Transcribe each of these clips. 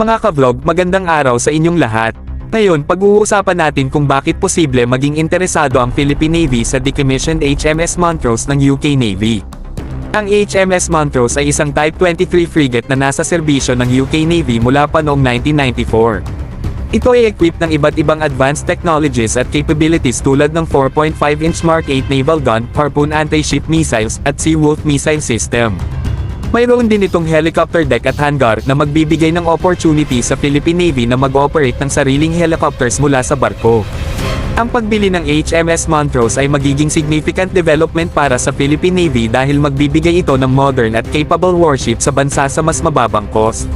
Mga ka-vlog, magandang araw sa inyong lahat. Ngayon, pag-uusapan natin kung bakit posible maging interesado ang Philippine Navy sa decommissioned HMS Montrose ng UK Navy. Ang HMS Montrose ay isang Type 23 frigate na nasa serbisyo ng UK Navy mula pa noong 1994. Ito ay equipped ng iba't ibang advanced technologies at capabilities tulad ng 4.5-inch Mark 8 naval gun, Harpoon anti-ship missiles, at Seawolf missile system. Mayroon din itong helicopter deck at hangar na magbibigay ng opportunity sa Philippine Navy na mag-operate ng sariling helicopters mula sa barko. Ang pagbili ng HMS Montrose ay magiging significant development para sa Philippine Navy dahil magbibigay ito ng modern at capable warship sa bansa sa mas mababang cost.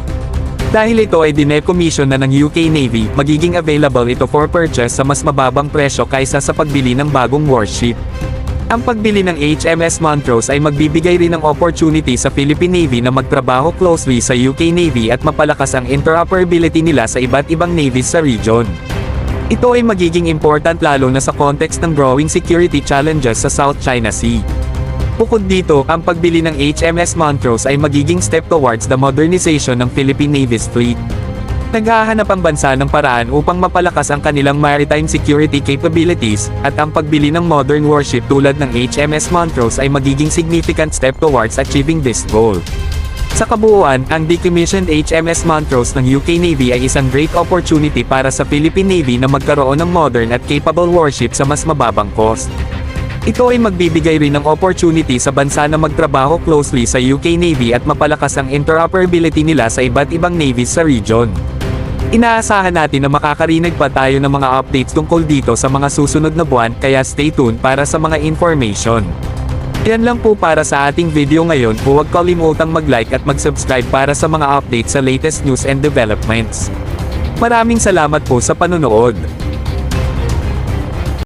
Dahil ito ay dinecommission na ng UK Navy, magiging available ito for purchase sa mas mababang presyo kaysa sa pagbili ng bagong warship. Ang pagbili ng HMS Montrose ay magbibigay rin ng opportunity sa Philippine Navy na magtrabaho closely sa UK Navy at mapalakas ang interoperability nila sa iba't ibang navies sa region. Ito ay magiging important lalo na sa context ng growing security challenges sa South China Sea. Bukod dito, ang pagbili ng HMS Montrose ay magiging step towards the modernization ng Philippine Navy's fleet. Naghahanap ang bansa ng paraan upang mapalakas ang kanilang maritime security capabilities, at ang pagbili ng modern warship tulad ng HMS Montrose ay magiging significant step towards achieving this goal. Sa kabuuan, ang decommissioned HMS Montrose ng UK Navy ay isang great opportunity para sa Philippine Navy na magkaroon ng modern at capable warship sa mas mababang cost. Ito ay magbibigay rin ng opportunity sa bansa na magtrabaho closely sa UK Navy at mapalakas ang interoperability nila sa iba't ibang navies sa region. Inaasahan natin na makakarinig pa tayo ng mga updates tungkol dito sa mga susunod na buwan, kaya stay tuned para sa mga information. Yan lang po para sa ating video ngayon. Huwag kalimutang mag-like at mag-subscribe para sa mga updates sa latest news and developments. Maraming salamat po sa panonood.